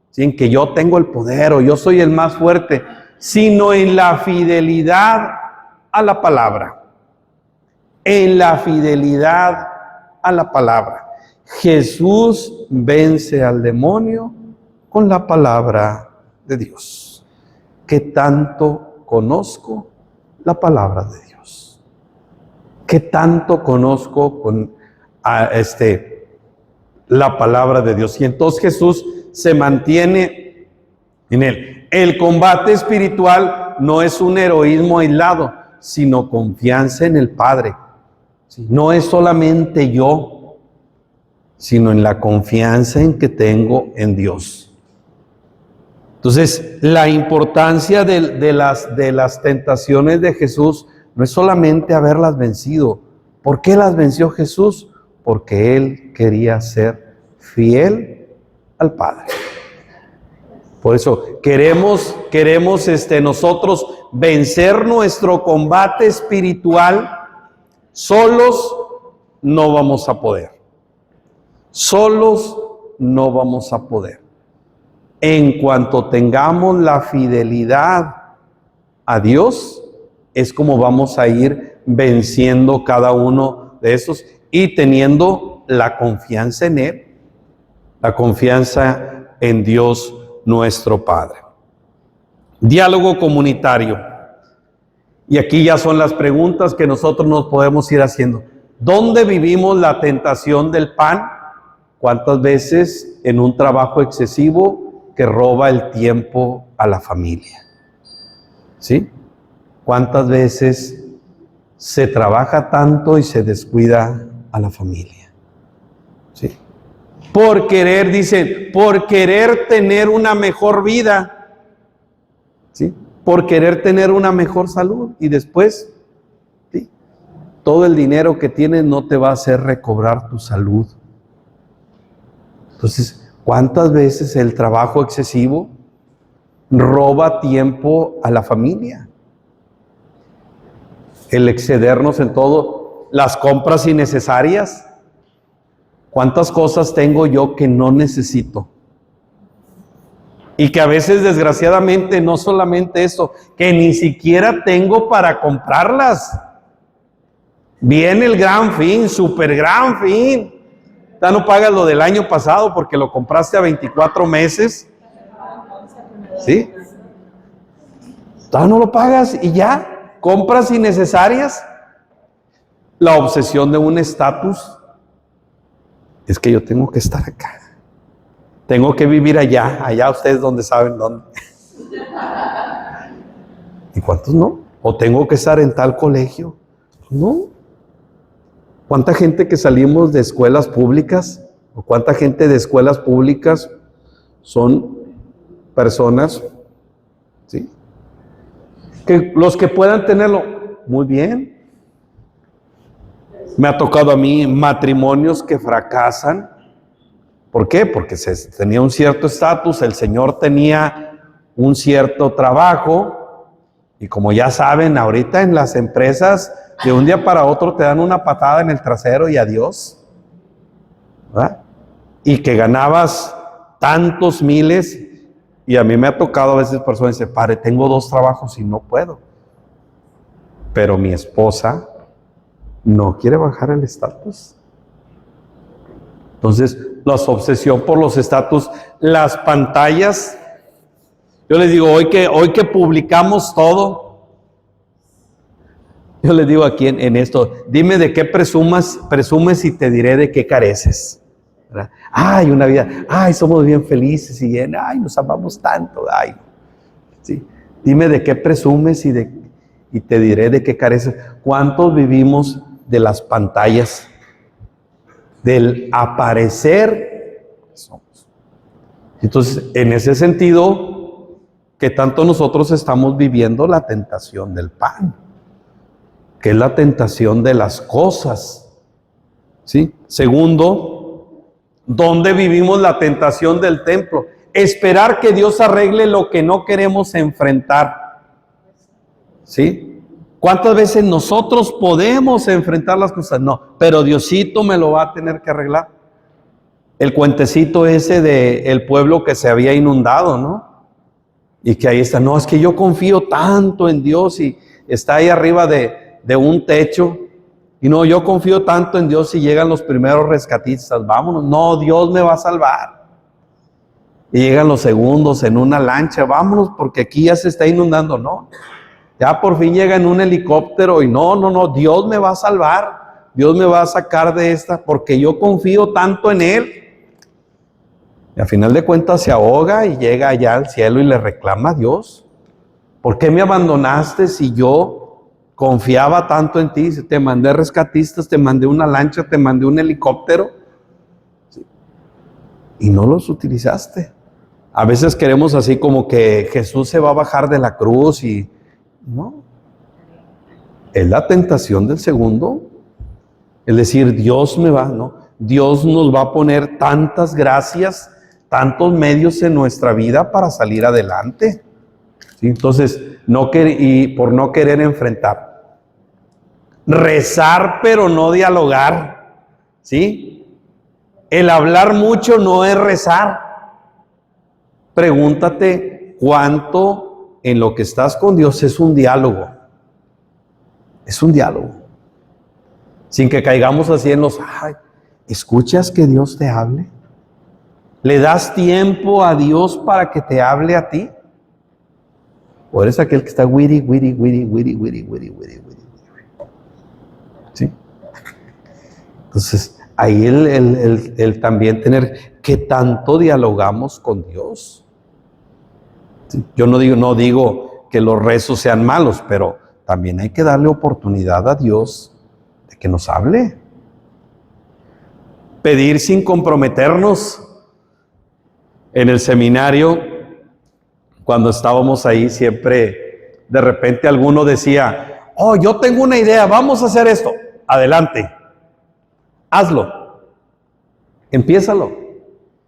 ¿sí? En que yo tengo el poder o yo soy el más fuerte, sino en la fidelidad a la palabra. En la fidelidad a la palabra. Jesús vence al demonio con la palabra de Dios. ¿Qué tanto conozco la palabra de Dios? ¿Qué tanto conozco la palabra de Dios? Y entonces Jesús se mantiene en él. El combate espiritual no es un heroísmo aislado, sino confianza en el Padre. No es solamente yo, sino en la confianza en que tengo en Dios. Entonces, la importancia de las tentaciones de Jesús no es solamente haberlas vencido. ¿Por qué las venció Jesús? Porque Él quería ser fiel al Padre. Por eso queremos nosotros vencer nuestro combate espiritual. Solos no vamos a poder. Solos no vamos a poder. En cuanto tengamos la fidelidad a Dios, es como vamos a ir venciendo cada uno de esos y teniendo la confianza en Él, la confianza en Dios nuestro Padre. Diálogo comunitario. Y aquí ya son las preguntas que nosotros nos podemos ir haciendo. ¿Dónde vivimos la tentación del pan? ¿Cuántas veces en un trabajo excesivo que roba el tiempo a la familia? ¿Sí? ¿Cuántas veces se trabaja tanto y se descuida a la familia? ¿Sí? Por querer, dicen, por querer tener una mejor vida. ¿Sí? Por querer tener una mejor salud. Y después, ¿sí?, todo el dinero que tienes no te va a hacer recobrar tu salud. Entonces, ¿cuántas veces el trabajo excesivo roba tiempo a la familia? El excedernos en todo, las compras innecesarias. ¿Cuántas cosas tengo yo que no necesito? Y que a veces, desgraciadamente, no solamente eso, que ni siquiera tengo para comprarlas. Viene el gran fin, super gran fin. Ya no pagas lo del año pasado porque lo compraste a 24 meses. ¿Sí? Ya no lo pagas y ya. Compras innecesarias. La obsesión de un estatus. Es que yo tengo que estar acá. Tengo que vivir allá. Allá ustedes donde saben dónde. ¿Y cuántos no? O tengo que estar en tal colegio. No. ¿Cuánta gente que salimos de escuelas públicas? ¿O cuánta gente de escuelas públicas son personas, ¿sí?, que los que puedan tenerlo, muy bien. Me ha tocado a mí matrimonios que fracasan. ¿Por qué? Porque se tenía un cierto estatus, el señor tenía un cierto trabajo, y como ya saben, ahorita en las empresas, de un día para otro te dan una patada en el trasero y adiós, ¿verdad? Y que ganabas tantos miles, y a mí me ha tocado a veces personas que dicen, padre, tengo 2 trabajos y no puedo. Pero mi esposa no quiere bajar el estatus. Entonces, la obsesión por los estatus, las pantallas. Yo les digo, hoy que publicamos todo, yo les digo aquí en esto, dime de qué presumes y te diré de qué careces. ¿Verdad? Ay, una vida, ay, somos bien felices y bien, ay, nos amamos tanto, ay. ¿Sí? Dime de qué presumes y te diré de qué careces. ¿Cuántos vivimos de las pantallas? Del aparecer que somos. Entonces, en ese sentido, que tanto nosotros estamos viviendo la tentación del pan, que es la tentación de las cosas, ¿sí? Segundo, ¿dónde vivimos la tentación del templo? Esperar que Dios arregle lo que no queremos enfrentar, ¿sí? ¿Cuántas veces nosotros podemos enfrentar las cosas? No, pero Diosito me lo va a tener que arreglar. El cuentecito ese de el pueblo que se había inundado, ¿no? Y que ahí está, no, es que yo confío tanto en Dios y está ahí arriba de un techo. Y no, yo confío tanto en Dios y llegan los primeros rescatistas, vámonos. No, Dios me va a salvar. Y llegan los segundos en una lancha, vámonos porque aquí ya se está inundando, ¿no? Ya por fin llega en un helicóptero y no, Dios me va a salvar, Dios me va a sacar de esta, porque yo confío tanto en Él. Y al final de cuentas se ahoga y llega allá al cielo y le reclama a Dios, ¿por qué me abandonaste si yo confiaba tanto en ti? Te mandé rescatistas, te mandé una lancha, te mandé un helicóptero, ¿sí?, y no los utilizaste. A veces queremos así como que Jesús se va a bajar de la cruz y no, es la tentación del segundo. Es decir, Dios me va, ¿no? Dios nos va a poner tantas gracias, tantos medios en nuestra vida para salir adelante. ¿Sí? Entonces, y por no querer enfrentar. Rezar, pero no dialogar. ¿Sí? El hablar mucho no es rezar. Pregúntate cuánto en lo que estás con Dios es un diálogo. Es un diálogo. Sin que caigamos así en los, ay, ¿escuchas que Dios te hable? ¿Le das tiempo a Dios para que te hable a ti? ¿O eres aquel que está wiri? ¿Sí? Entonces, ahí el también tener que tanto dialogamos con Dios. ¿Sí? Yo no digo que los rezos sean malos, pero también hay que darle oportunidad a Dios de que nos hable. Pedir sin comprometernos. En el seminario, cuando estábamos ahí, siempre de repente alguno decía, oh, yo tengo una idea, vamos a hacer esto. Adelante, hazlo, empiézalo.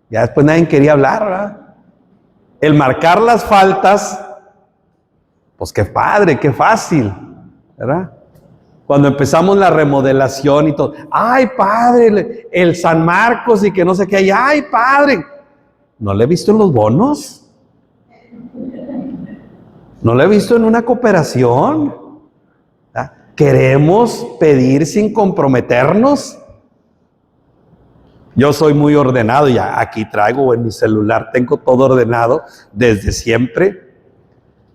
Ya después nadie quería hablar, ¿verdad? El marcar las faltas, pues qué padre, qué fácil, ¿verdad? Cuando empezamos la remodelación y todo, ay padre, el San Marcos y que no sé qué hay, ay padre, ¿no le he visto en los bonos? ¿No le he visto en una cooperación? ¿Ah? ¿Queremos pedir sin comprometernos? Yo soy muy ordenado, ya aquí traigo en mi celular, tengo todo ordenado desde siempre.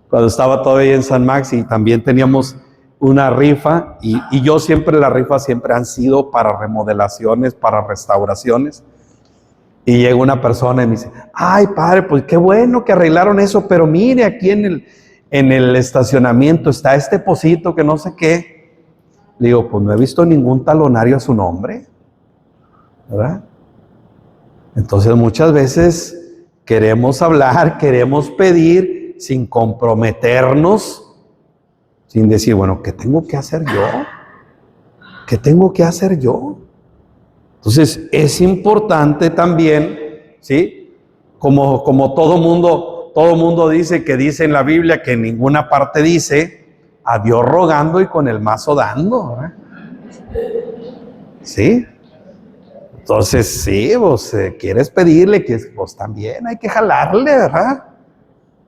Cuando estaba todavía en San Max y también teníamos una rifa y yo siempre, las rifas siempre han sido para remodelaciones, para restauraciones. Y llega una persona y me dice, ay padre, pues qué bueno que arreglaron eso, pero mire aquí en el estacionamiento está este pocito que no sé qué. Le digo, pues no he visto ningún talonario a su nombre, ¿verdad? Entonces muchas veces queremos hablar, queremos pedir sin comprometernos, sin decir, bueno, ¿qué tengo que hacer yo? ¿Qué tengo que hacer yo? Entonces, es importante también, ¿sí? Como todo mundo dice en la Biblia que en ninguna parte dice, a Dios rogando y con el mazo dando, ¿verdad? ¿Sí? Entonces, sí, vos quieres pedirle, que pues también hay que jalarle, ¿verdad?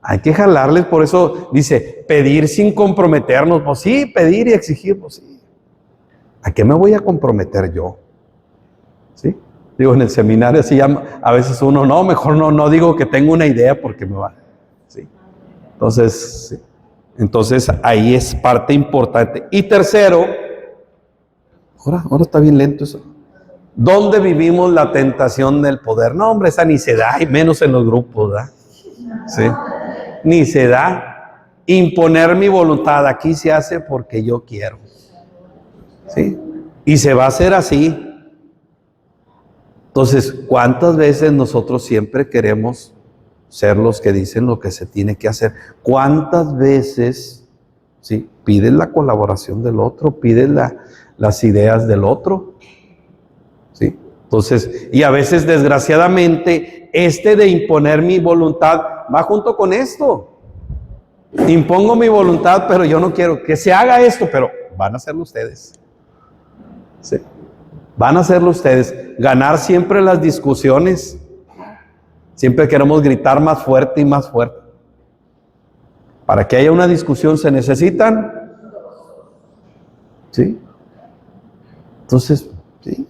Hay que jalarles, por eso dice, pedir sin comprometernos, pues sí, pedir y exigir, pues sí. ¿A qué me voy a comprometer yo? ¿Sí? Digo, en el seminario así llama, a veces uno, no, mejor no digo que tengo una idea porque me va. ¿Sí? Entonces, sí. Entonces ahí es parte importante. Y tercero, ahora está bien lento eso. ¿Dónde vivimos la tentación del poder? No, hombre, esa ni se da, y menos en los grupos, ¿verdad? ¿Sí? Ni se da. Imponer mi voluntad, aquí se hace porque yo quiero. ¿Sí? Y se va a hacer así. Entonces, ¿cuántas veces nosotros siempre queremos ser los que dicen lo que se tiene que hacer? ¿Cuántas veces, sí, pides la colaboración del otro, pides las ideas del otro? ¿Sí? Entonces, y a veces desgraciadamente, de imponer mi voluntad va junto con esto. Impongo mi voluntad, pero yo no quiero que se haga esto, pero van a hacerlo ustedes. ¿Sí? Van a hacerlo ustedes. Ganar siempre las discusiones. Siempre queremos gritar más fuerte y más fuerte. Para que haya una discusión se necesitan. ¿Sí? Entonces, sí.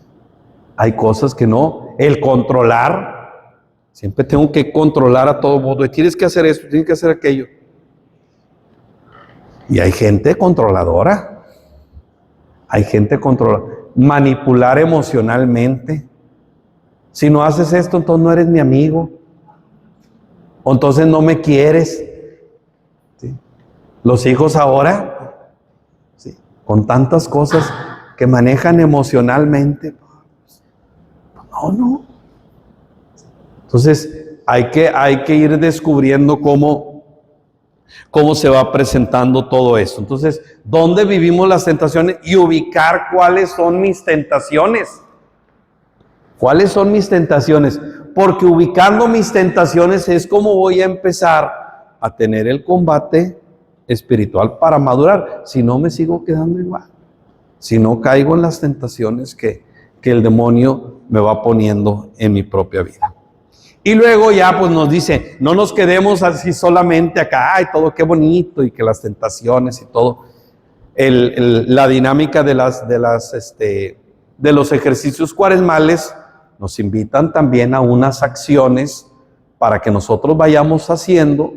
Hay cosas que no. El controlar. Siempre tengo que controlar a todo mundo. Tienes que hacer esto, tienes que hacer aquello. Y hay gente controladora. Hay gente controladora. Manipular emocionalmente. Si no haces esto, entonces no eres mi amigo. O entonces no me quieres. ¿Sí? Los hijos ahora, ¿sí?, con tantas cosas que manejan emocionalmente. No. Entonces hay que ir descubriendo cómo se va presentando todo eso. Entonces, ¿dónde vivimos las tentaciones? Y ubicar cuáles son mis tentaciones. ¿Cuáles son mis tentaciones? Porque ubicando mis tentaciones es como voy a empezar a tener el combate espiritual para madurar. Si no, me sigo quedando igual. Si no caigo en las tentaciones que el demonio me va poniendo en mi propia vida. Y luego ya pues nos dice, no nos quedemos así solamente acá, ay, todo qué bonito, y que las tentaciones y todo. La dinámica de los ejercicios cuaresmales nos invitan también a unas acciones para que nosotros vayamos haciendo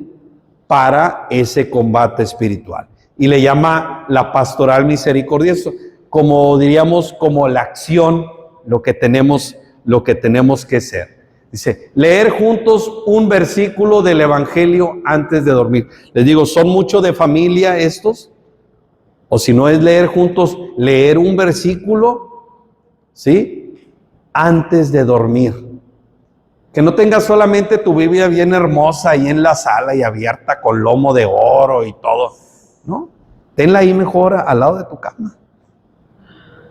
para ese combate espiritual. Y le llama la pastoral misericordiosa, como diríamos, como la acción, lo que tenemos que hacer. Dice, leer juntos un versículo del Evangelio antes de dormir. Les digo, ¿son mucho de familia estos? O si no es leer juntos, leer un versículo, ¿sí? Antes de dormir. Que no tengas solamente tu Biblia bien hermosa ahí en la sala y abierta con lomo de oro y todo. No, tenla ahí mejor al lado de tu cama.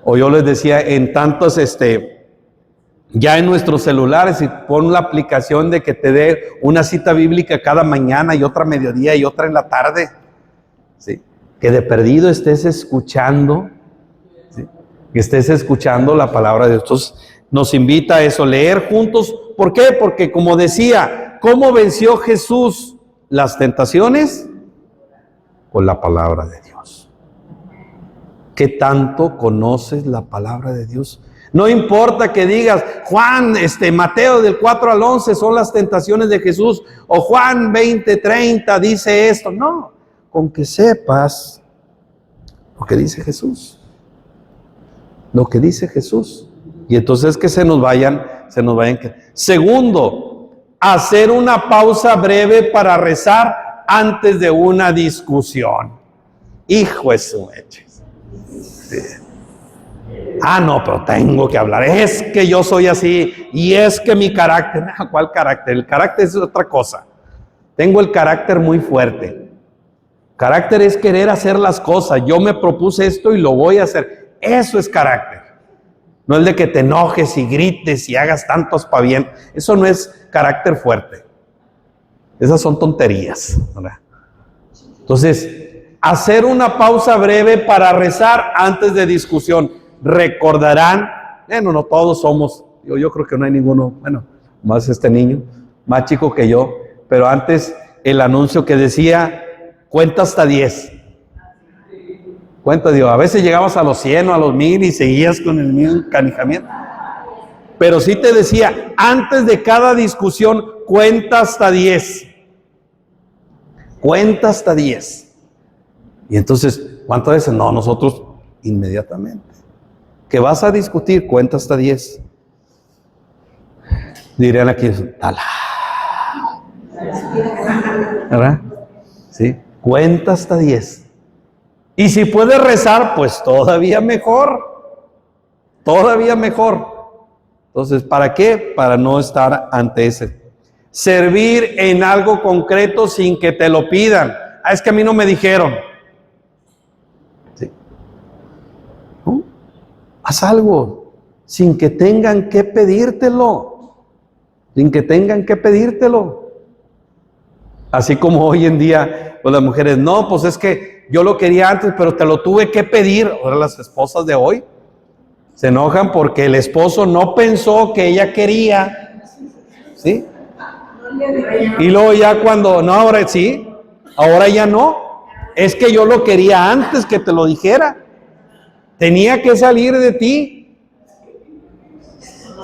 O yo les decía, en tantos, ya en nuestros celulares, y pon la aplicación de que te dé una cita bíblica cada mañana y otra a mediodía y otra en la tarde. ¿Sí? Que de perdido estés escuchando, ¿sí? Que estés escuchando la palabra de Dios. Entonces, nos invita a eso, leer juntos. ¿Por qué? Porque como decía, ¿cómo venció Jesús las tentaciones? Con la palabra de Dios. ¿Qué tanto conoces la palabra de Dios? No importa que digas, Juan, Mateo del 4 al 11 son las tentaciones de Jesús, o Juan 20:30 dice esto. No, con que sepas lo que dice Jesús. Lo que dice Jesús. Y entonces que se nos vayan. Segundo, hacer una pausa breve para rezar antes de una discusión. Hijo de su meche. Sí. Ah, no, pero tengo que hablar. Es que yo soy así y es que mi carácter. No, ¿cuál carácter? El carácter es otra cosa. Tengo el carácter muy fuerte. Carácter es querer hacer las cosas. Yo me propuse esto y lo voy a hacer. Eso es carácter. No es de que te enojes y grites y hagas tantos pavientos. Eso no es carácter fuerte. Esas son tonterías, ¿verdad? Entonces, hacer una pausa breve para rezar antes de discusión. Recordarán, bueno, no todos somos, yo creo que no hay ninguno, bueno, más este niño, más chico que yo, pero antes el anuncio que decía, cuenta hasta 10. Cuenta, Dios, a veces llegabas a los 100 o a los 1000 y seguías con el mismo canijamiento. Pero sí te decía, antes de cada discusión, cuenta hasta 10. Cuenta hasta 10. Y entonces, ¿cuántas veces? No, nosotros inmediatamente. Que vas a discutir, cuenta hasta 10. Dirían aquí, ¡tala! ¿Verdad? ¿Sí? Cuenta hasta 10. Y si puedes rezar, pues todavía mejor. Todavía mejor. Entonces, ¿para qué? Para no estar ante ese. Servir en algo concreto sin que te lo pidan. Ah, es que a mí no me dijeron. ¿Sí? ¿No? Haz algo sin que tengan que pedírtelo. Sin que tengan que pedírtelo. Así como hoy en día, pues las mujeres, no, pues es que yo lo quería antes, pero te lo tuve que pedir. Ahora las esposas de hoy se enojan porque el esposo no pensó que ella quería. ¿Sí? Y luego ya cuando, no, ahora sí, ahora ya no. Es que yo lo quería antes que te lo dijera. Tenía que salir de ti.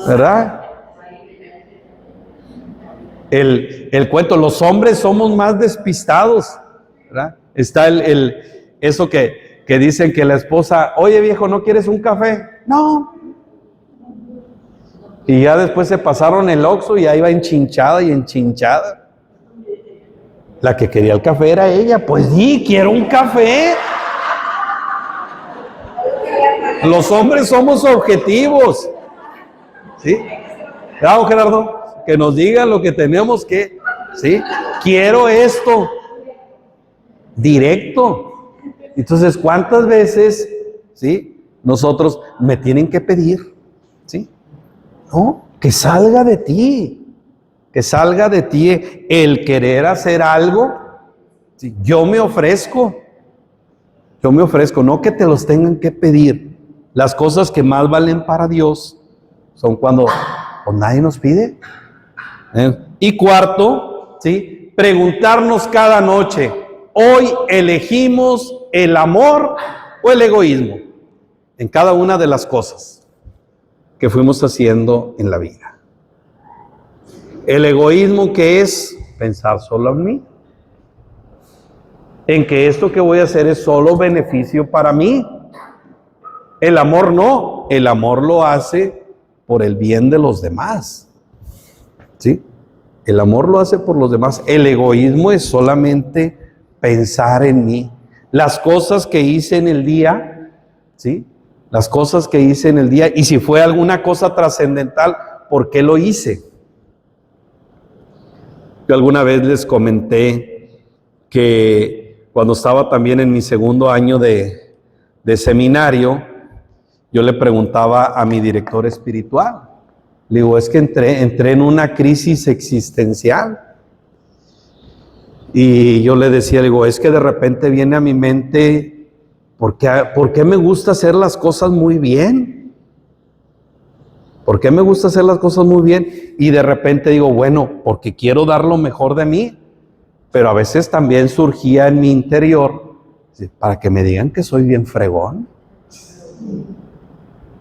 ¿Verdad? El cuento, los hombres somos más despistados, ¿verdad? Está eso que dicen que la esposa, oye viejo, ¿no quieres un café? No. Y ya después se pasaron el Oxxo y ahí va enchinchada y enchinchada. La que quería el café era ella. Pues sí, quiero un café. Los hombres somos objetivos. ¿Sí? Bravo, Gerardo. Que nos digan lo que tenemos que, ¿sí? Quiero esto. Directo. Entonces, ¿cuántas veces, ¿sí? Nosotros me tienen que pedir, ¿sí? No, que salga de ti. Que salga de ti el querer hacer algo. ¿Sí? Yo me ofrezco, no que te los tengan que pedir. Las cosas que más valen para Dios son cuando pues, nadie nos pide. Y cuarto, ¿sí? Preguntarnos cada noche, ¿hoy elegimos el amor o el egoísmo? En cada una de las cosas que fuimos haciendo en la vida. El egoísmo, que es pensar solo en mí, en que esto que voy a hacer es solo beneficio para mí. El amor no, el amor lo hace por el bien de los demás, ¿sí? El amor lo hace por los demás. El egoísmo es solamente pensar en mí. Las cosas que hice en el día, ¿sí? Las cosas que hice en el día, y si fue alguna cosa trascendental, ¿por qué lo hice? Yo alguna vez les comenté que cuando estaba también en mi segundo año de seminario, yo le preguntaba a mi director espiritual, le digo, es que entré en una crisis existencial. Y yo le decía, le digo, es que de repente viene a mi mente, ¿por qué me gusta hacer las cosas muy bien? ¿Por qué me gusta hacer las cosas muy bien? Y de repente digo, bueno, porque quiero dar lo mejor de mí. Pero a veces también surgía en mi interior, para que me digan que soy bien fregón.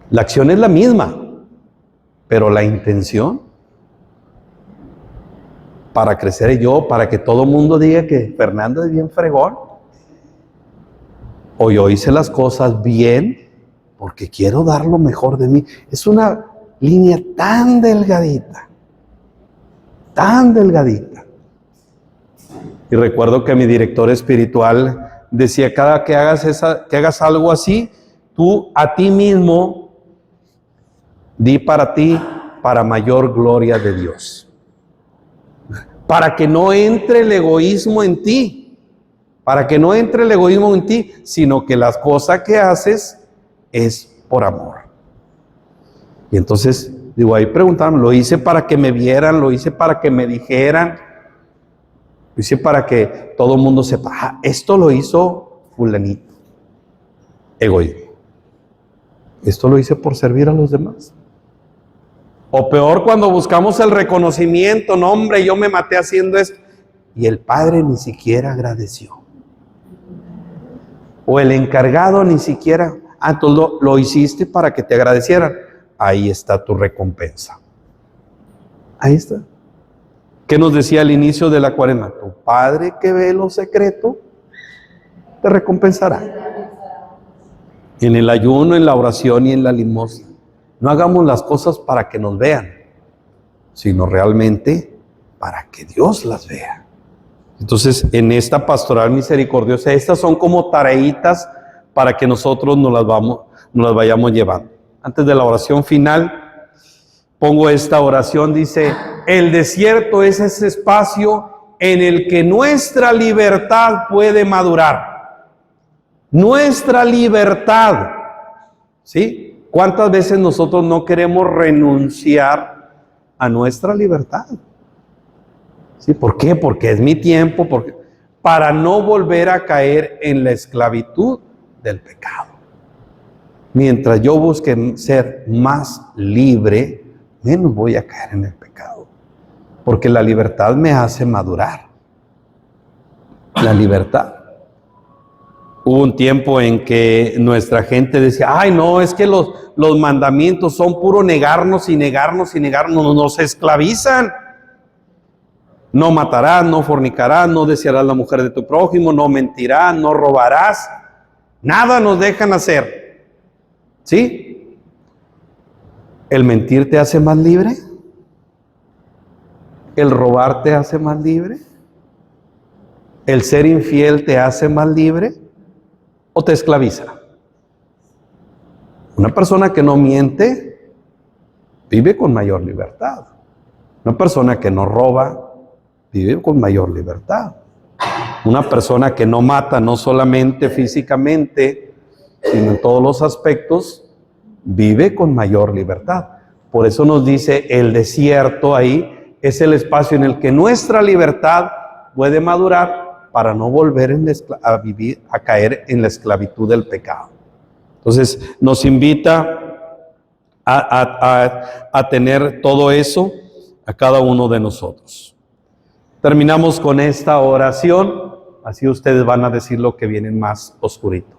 La acción es la misma, pero la intención, para crecer yo, para que todo el mundo diga que Fernando es bien fregón, o yo hice las cosas bien porque quiero dar lo mejor de mí. Es una línea tan delgadita, tan delgadita. Y recuerdo que mi director espiritual decía, cada que hagas algo así, tú a ti mismo di para ti, para mayor gloria de Dios. Para que no entre el egoísmo en ti, para que no entre el egoísmo en ti, sino que las cosas que haces es por amor. Y entonces, digo, ahí preguntaron, lo hice para que me vieran, lo hice para que me dijeran, lo hice para que todo el mundo sepa, esto lo hizo fulanito. Egoísmo. Esto lo hice por servir a los demás. O peor, cuando buscamos el reconocimiento, no hombre, yo me maté haciendo esto. Y el padre ni siquiera agradeció. O el encargado ni siquiera, entonces lo hiciste para que te agradecieran. Ahí está tu recompensa. Ahí está. ¿Qué nos decía al inicio de la cuaresma? Tu Padre que ve lo secreto, te recompensará. En el ayuno, en la oración y en la limosna. No hagamos las cosas para que nos vean, sino realmente para que Dios las vea. Entonces, en esta pastoral misericordiosa, estas son como tareitas para que nosotros nos las vayamos llevando. Antes de la oración final, pongo esta oración, dice, el desierto es ese espacio en el que nuestra libertad puede madurar. Nuestra libertad, ¿sí? ¿Cuántas veces nosotros no queremos renunciar a nuestra libertad? ¿Sí? ¿Por qué? Porque es mi tiempo, para no volver a caer en la esclavitud del pecado. Mientras yo busque ser más libre, menos voy a caer en el pecado. Porque la libertad me hace madurar. La libertad. Hubo un tiempo en que nuestra gente decía, ay no, es que los mandamientos son puro negarnos y negarnos y negarnos, nos esclavizan. No matarás, no fornicarás, no desearás la mujer de tu prójimo, no mentirás, no robarás. Nada nos dejan hacer. ¿Sí? ¿El mentir te hace más libre? ¿El robar te hace más libre? ¿El ser infiel te hace más libre? ¿O te esclaviza? Una persona que no miente vive con mayor libertad. Una persona que no roba vive con mayor libertad. Una persona que no mata, no solamente físicamente, sino en todos los aspectos, vive con mayor libertad. Por eso nos dice el desierto ahí, es el espacio en el que nuestra libertad puede madurar para no volver a caer en la esclavitud del pecado. Entonces, nos invita a tener todo eso, a cada uno de nosotros. Terminamos con esta oración, así ustedes van a decir lo que viene más oscurito.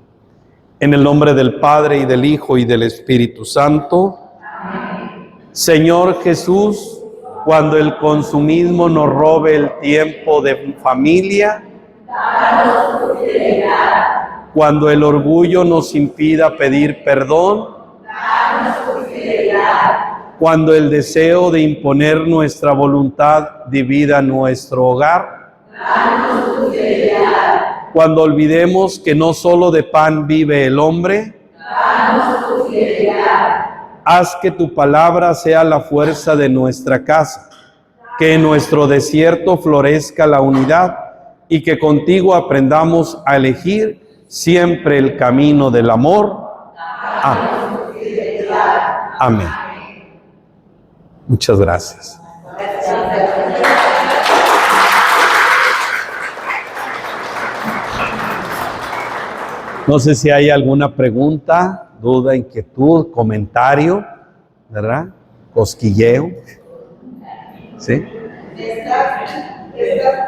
En el nombre del Padre, y del Hijo, y del Espíritu Santo. Amén. Señor Jesús, cuando el consumismo nos robe el tiempo de familia, danos tu fidelidad. Cuando el orgullo nos impida pedir perdón, danos tu fidelidad. Cuando el deseo de imponer nuestra voluntad divida nuestro hogar, danos tu fidelidad. Cuando olvidemos que no solo de pan vive el hombre, danos tu fidelidad. Haz que tu palabra sea la fuerza de nuestra casa, que en nuestro desierto florezca la unidad y que contigo aprendamos a elegir siempre el camino del amor. Amén. Amén. Muchas gracias. No sé si hay alguna pregunta, duda, inquietud, comentario, ¿verdad? Cosquilleo. ¿Sí?